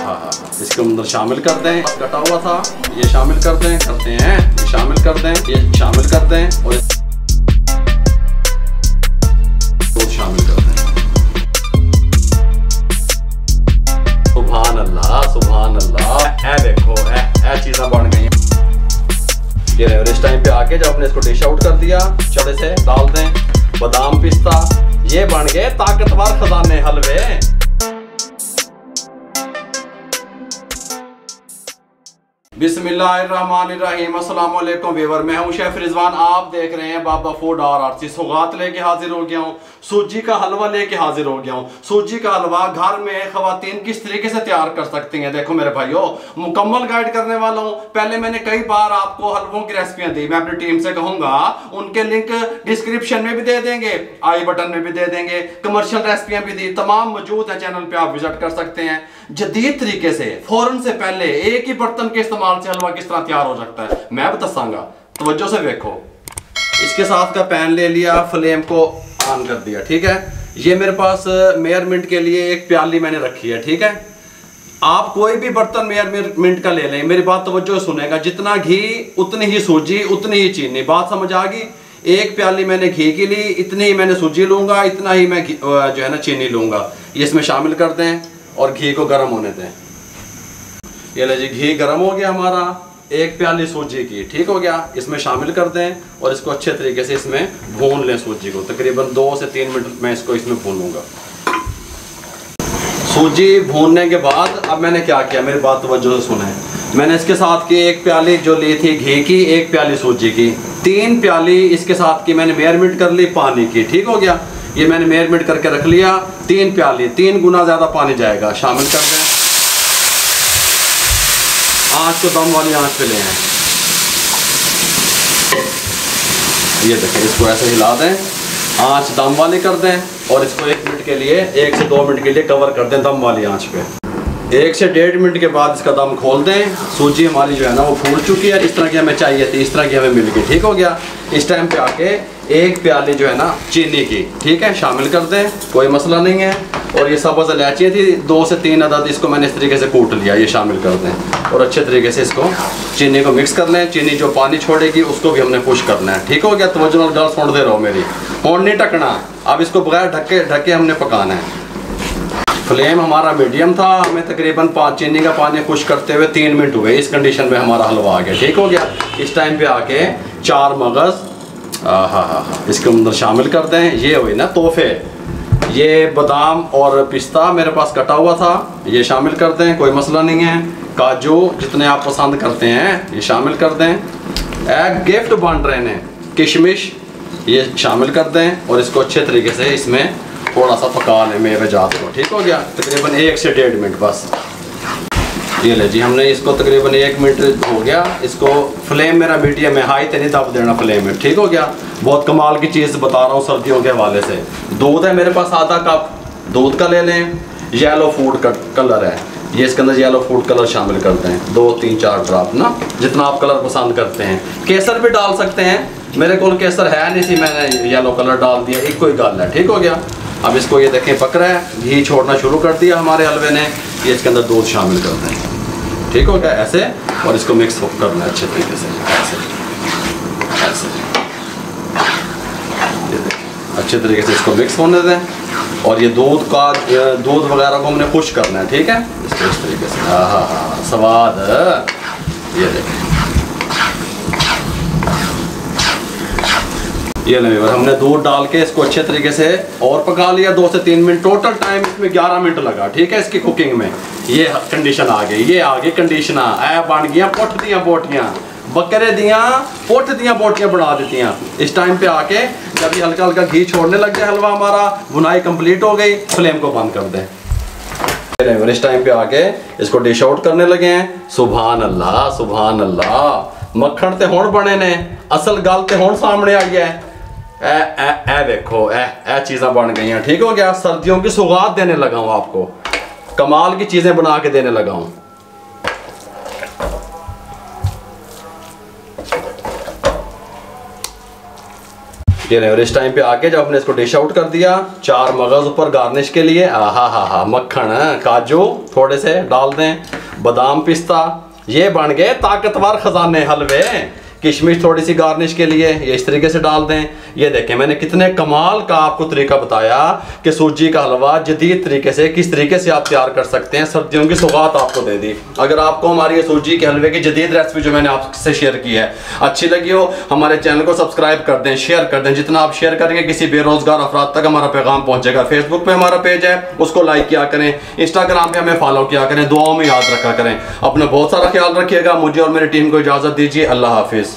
हा, इसके अंदर शामिल कर दें। कटा हुआ था ये शामिल कर दें, करते हैं ये शामिल कर दें, ये शामिल कर दें और शामिल कर दें। सुभान अल्लाह, सुभान अल्लाह। ऐ देखो ऐ चीज़ें बन गई। ये इस टाइम पे आके जब आपने इसको डिश आउट कर दिया, चढ़े से डाल दें बादाम पिस्ता, ये बन गए ताकतवर खजाने हलवे। बिस्मिल्लाहिर्रहमानिर्रहीम। अस्सलाम वालेकुम व्यूअर, मैं हूं शेफ रिजवान। आप देख रहे हैं बाबा फूड RRC। सौगात लेके हाजिर हो गया हूं, सूजी का हलवा लेके हाजिर हो गया हूं। सूजी का हलवा घर में खवातीन किस तरीके से तैयार कर सकती हैं, देखो मेरे भाइयों मुकम्मल गाइड करने वाला हूं। पहले मैंने कई बार आपको हलवों की रेसिपियां दी, मैं अपनी टीम से कहूंगा उनके लिंक डिस्क्रिप्शन में भी दे देंगे, आई बटन में भी दे देंगे। कमर्शियल रेसिपियां भी दी, तमाम मौजूद है चैनल पे, आप विजिट कर सकते हैं। जदीद तरीके से फौरन से पहले एक ही बर्तन के इस्तेमाल से हलवा किस तरह तैयार हो सकता है मैं बताऊंगा, तवज्जो से देखो। इसके साथ का पैन ले लिया, फ्लेम को ऑन कर दिया, ठीक है। ये मेरे पास मेजरमेंट के लिए एक प्याली मैंने रखी है, ठीक है। आप कोई भी बर्तन मेजरमेंट का ले लें, मेरी बात तवज्जो सुनेगा। जितना घी उतनी ही सूजी उतनी ही चीनी, बात समझ आ गई। एक प्याली मैंने घी की ली, इतनी ही मैंने सूजी लूंगा, इतना ही मैं जो है ना चीनी लूंगा। ये इसमें शामिल कर दें और घी को गर्म होने दें। ये ले जी, घी गर्म हो गया हमारा, एक प्याली सूजी की, ठीक हो गया। इसमें शामिल कर दें और इसको अच्छे तरीके से इसमें भून लें सूजी को। तकरीबन 2 से 3 मिनट मैं इसको इसमें भूनूंगा। सूजी भूनने के बाद अब मैंने क्या किया, मेरी बात तवज्जो से सुने। मैंने इसके साथ की एक प्याली जो ली थी घी की, एक प्याली सूजी की, 3 प्याली इसके साथ की मैंने मेजरमेंट कर ली पानी की, ठीक हो गया। ये मैंने मेजरमेंट करके रख लिया, 3 प्याली, 3 गुना ज़्यादा पानी जाएगा, शामिल कर दें। आँच को दम वाली आँच पे ले आए। ये देखें, इसको ऐसे हिला दें, आँच दम वाली कर दें और इसको 1 मिनट के लिए, 1 से 2 मिनट के लिए कवर कर दें दम वाली आँच पे। 1 से 1.5 मिनट के बाद इसका दम खोल दें। सूजी हमारी जो है ना वो फूल चुकी है, इस तरह की हमें चाहिए थी, इस तरह की हमें मिल गई, ठीक हो गया। इस टाइम पे आके 1 प्याली जो है ना चीनी की, ठीक है, शामिल कर दें, कोई मसला नहीं है। और ये सब्ज़ इलायची थी 2 से 3 अदद, इसको मैंने इस तरीके से कूट लिया, ये शामिल कर दें और अच्छे तरीके से इसको चीनी को मिक्स कर लें। चीनी जो पानी छोड़ेगी उसको भी हमने खुश करना है, ठीक हो गया। तो वजन गल छोड़ दे रहो मेरी, और नहीं ढकना। अब इसको बगैर ढके हमने पकाना है। फ्लेम हमारा मीडियम था, हमें तकरीबन चीनी का पानी खुश करते हुए 3 मिनट हुए। इस कंडीशन में हमारा हलवा आ गया, ठीक हो गया। इस टाइम पे आके 4 मगज़ इसके अंदर शामिल कर दें। ये हुई ना तोहफे, ये बादाम और पिस्ता मेरे पास कटा हुआ था, ये शामिल कर दें, कोई मसला नहीं है। काजू जितने आप पसंद करते हैं ये शामिल कर दें। एक गिफ्ट बन रहे हैं किशमिश, ये शामिल कर दें और इसको अच्छे तरीके से इसमें थोड़ा सा पका लें मेरे जात को, ठीक हो गया। तकरीबन 1 से 1.5 मिनट बस। ये ले जी, हमने इसको तकरीबन 1 मिनट हो गया। इसको फ्लेम मेरा मीडियम है, हाई तो नहीं दब देना फ्लेम में, ठीक हो गया। बहुत कमाल की चीज़ बता रहा हूँ सर्दियों के हवाले से। दूध है मेरे पास आधा कप, दूध का ले लें। येलो फूड कलर है, ये इसके अंदर येलो फूड कलर शामिल करते हैं, 2, 3, 4 ड्रॉप ना, जितना आप कलर पसंद करते हैं। केसर भी डाल सकते हैं, मेरे को केसर है नहीं थी, मैंने येलो कलर डाल दिया, एक कोई गल है, ठीक हो गया। अब इसको ये देखें पक रहा है, घी छोड़ना शुरू कर दिया हमारे हलवे ने। ये इसके अंदर दूध शामिल करते हैं, ठीक हो गया, ऐसे। और इसको मिक्स करना है अच्छे तरीके से, ऐसे ऐसे अच्छे तरीके से इसको मिक्स होने दें। और ये दूध वगैरह को हमने खुश करना है, ठीक है, इसको इस तरीके से। हाँ, स्वाद। ये देखें, ये नहीं, हमने दूध डाल के इसको अच्छे तरीके से और पका लिया 2 से 3 मिनट। टोटल टाइम इसमें 11 मिनट लगा, ठीक है, इसकी कुकिंग में। ये कंडीशन आ गई, ये आ गई कंडीशन, ऐ बन गया पुठ दियाँ बोटियाँ, बकरे दियाँ पुठ दियाँ बोटियाँ बना देती हैं। इस टाइम पे आके जब ये हल्का हल्का घी छोड़ने लग जाए हलवा हमारा, भुनाई कंप्लीट हो गई, फ्लेम को बंद कर दें। इस टाइम पे आके इसको डिश आउट करने लगे हैं। सुभान अल्लाह, सुभान अल्लाह। मक्खन ते हुण बने ने, असल गल ते हुण सामने आई है। ए देखो, ए चीज़ें बन गई हैं, ठीक हो गया। सर्दियों की सौगात देने लगा हूँ आपको, कमाल की चीज़ें बना के देने लगा हूँ। ये नहीं, और इस टाइम पे आके जब हमने इसको डिश आउट कर दिया, 4 मगज़ ऊपर गार्निश के लिए, आहा हा हा, मक्खन, काजू थोड़े से डाल दें, बादाम पिस्ता, ये बन गए ताकतवर खजाने हलवे। किशमिश थोड़ी सी गार्निश के लिए ये इस तरीके से डाल दें। ये देखें मैंने कितने कमाल का आपको तरीका बताया कि सूजी का हलवा जदीद तरीके से किस तरीके से आप तैयार कर सकते हैं। सर्दियों की सौगात आपको दे दी। अगर आपको हमारी ये सूजी के हलवे की जदीद रेसिपी जो मैंने आपसे शेयर की है अच्छी लगी हो, हमारे चैनल को सब्सक्राइब कर दें, शेयर कर दें। जितना आप शेयर करेंगे किसी बेरोजगार अफराद तक हमारा पैगाम पहुंचेगा। फेसबुक पे हमारा पेज है, उसको लाइक किया करें, इंस्टाग्राम पे हमें फॉलो किया करें, दुआओं में याद रखा करें। अपना बहुत सारा ख्याल रखिएगा। मुझे और मेरी टीम को इजाज़त दीजिए। अल्लाह हाफिज़।